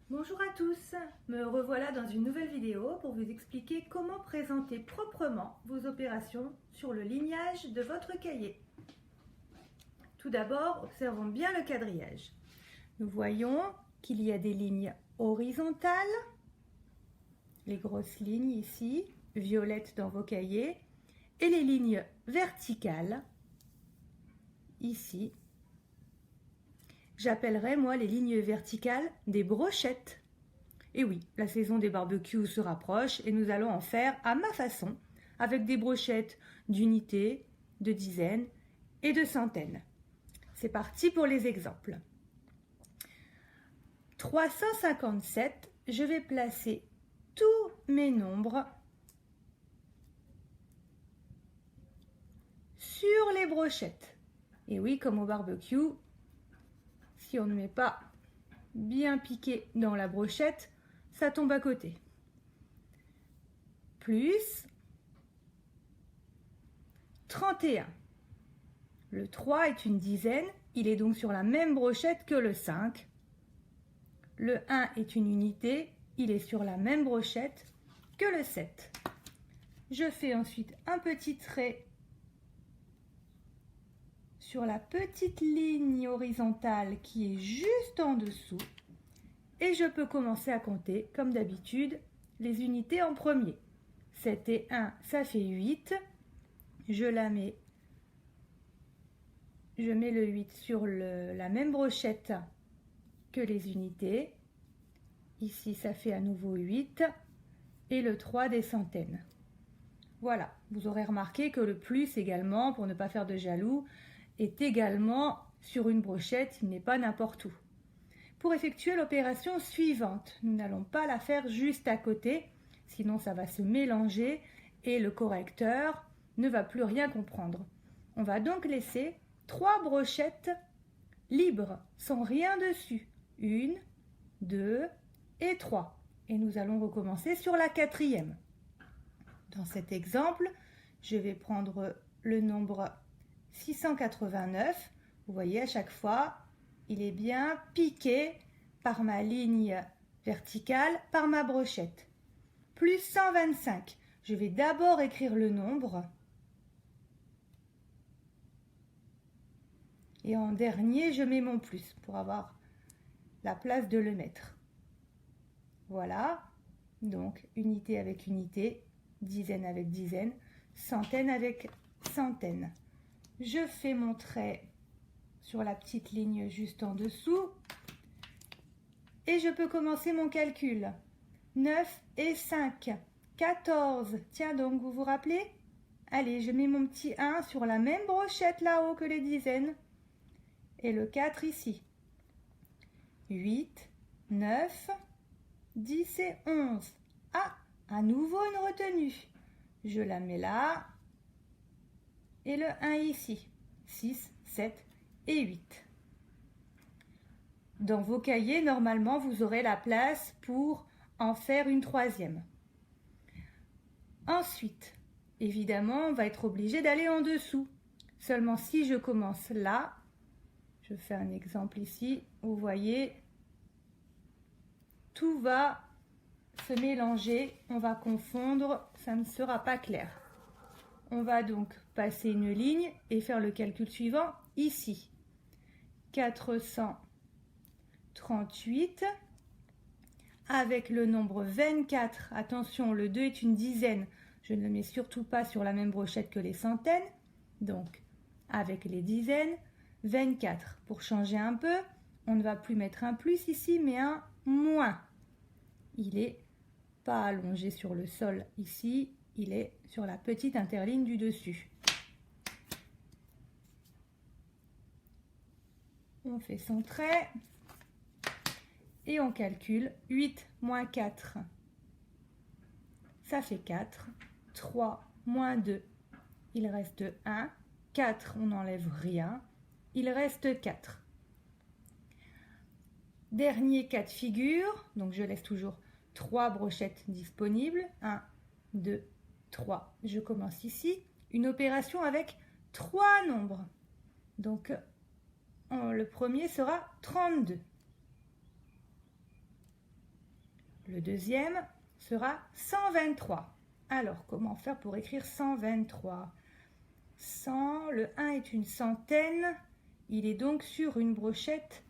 Bonjour à tous, me revoilà dans une nouvelle vidéo pour vous expliquer comment présenter proprement vos opérations sur le lignage de votre cahier. Tout d'abord, observons bien le quadrillage. Nous voyons qu'il y a des lignes horizontales, les grosses lignes ici, violettes dans vos cahiers, et les lignes verticales, ici. J'appellerais, moi, les lignes verticales des brochettes. Et oui, la saison des barbecues se rapproche et nous allons en faire à ma façon, avec des brochettes d'unités, de dizaines et de centaines. C'est parti pour les exemples. 357, je vais placer tous mes nombres sur les brochettes. Et oui, comme au barbecue, si on ne met pas bien piqué dans la brochette, ça tombe à côté. Plus 31. Le 3 est une dizaine, il est donc sur la même brochette que le 5. Le 1 est une unité, il est sur la même brochette que le 7. Je fais ensuite un petit trait sur la petite ligne horizontale qui est juste en dessous et je peux commencer à compter, comme d'habitude, les unités en premier. 7 et 1, ça fait 8. Je mets le 8 sur la même brochette que les unités. Ici, ça fait à nouveau 8 et le 3 des centaines. Voilà, vous aurez remarqué que le plus également, pour ne pas faire de jaloux, est également sur une brochette, il n'est pas n'importe où. Pour effectuer l'opération suivante, nous n'allons pas la faire juste à côté, sinon ça va se mélanger et le correcteur ne va plus rien comprendre. On va donc laisser 3 brochettes libres, sans rien dessus. 1, 2 et 3. Et nous allons recommencer sur la 4e. Dans cet exemple, je vais prendre le nombre 689. Vous voyez, à chaque fois, il est bien piqué par ma ligne verticale, par ma brochette. Plus 125. Je vais d'abord écrire le nombre. Et en dernier, je mets mon plus pour avoir la place de le mettre. Voilà. Donc, unité avec unité, dizaine avec dizaine, centaine avec centaine. Je fais mon trait sur la petite ligne juste en dessous et je peux commencer mon calcul. 9 et 5, 14. Tiens donc, vous vous rappelez? Allez, je mets mon petit 1 sur la même brochette là-haut que les dizaines et le 4 ici. 8, 9, 10 et 11. Ah, à nouveau une retenue. Je la mets là et le 1 ici. 6, 7 et 8. Dans vos cahiers, normalement, vous aurez la place pour en faire une 3e. Ensuite, évidemment, on va être obligé d'aller en dessous. Seulement si je commence là, je fais un exemple ici, vous voyez, tout va se mélanger, on va confondre, ça ne sera pas clair. On va donc passer une ligne et faire le calcul suivant ici. 438 avec le nombre 24. Attention, le 2 est une dizaine. Je ne le mets surtout pas sur la même brochette que les centaines. Donc, avec les dizaines, 24. Pour changer un peu, on ne va plus mettre un plus ici, mais un moins. Il n'est pas allongé sur le sol ici, il est sur la petite interligne du dessus. On fait son trait et on calcule 8 moins 4. Ça fait 4. 3 moins 2, il reste 1. 4, on n'enlève rien, il reste 4. Dernier cas de figure, donc je laisse toujours 3 brochettes disponibles. 1, 2, 3. Je commence ici. Une opération avec 3 nombres. Donc, le premier sera 32. Le deuxième sera 123. Alors, comment faire pour écrire 123? 100, le 1 est une centaine, il est donc sur une brochette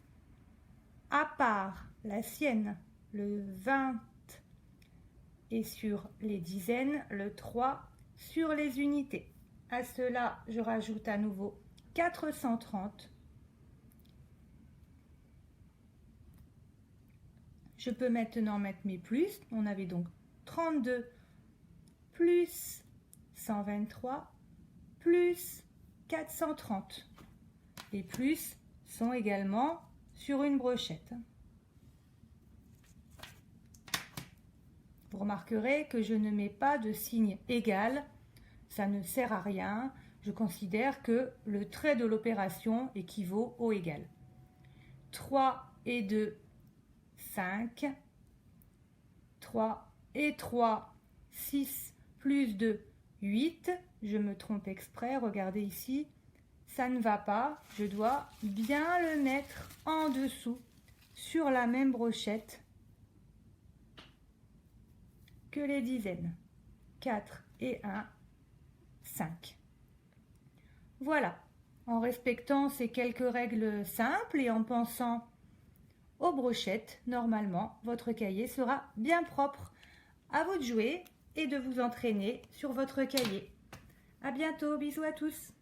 à part, la sienne. Le 20 est sur les dizaines, le 3 sur les unités. À cela, je rajoute à nouveau 430. Je peux maintenant mettre mes plus. On avait donc 32 plus 123 plus 430. Les plus sont également sur une brochette. Vous remarquerez que je ne mets pas de signe égal. Ça ne sert à rien. Je considère que le trait de l'opération équivaut au égal. 3 et 2, 5. 3 et 3, 6 plus 2, 8. Je me trompe exprès, regardez ici. Ça ne va pas. Je dois bien le mettre en dessous, sur la même brochette que les dizaines. 4 et 1, 5. Voilà. En respectant ces quelques règles simples et en pensant aux brochettes, normalement, votre cahier sera bien propre. À vous de jouer et de vous entraîner sur votre cahier. À bientôt, bisous à tous.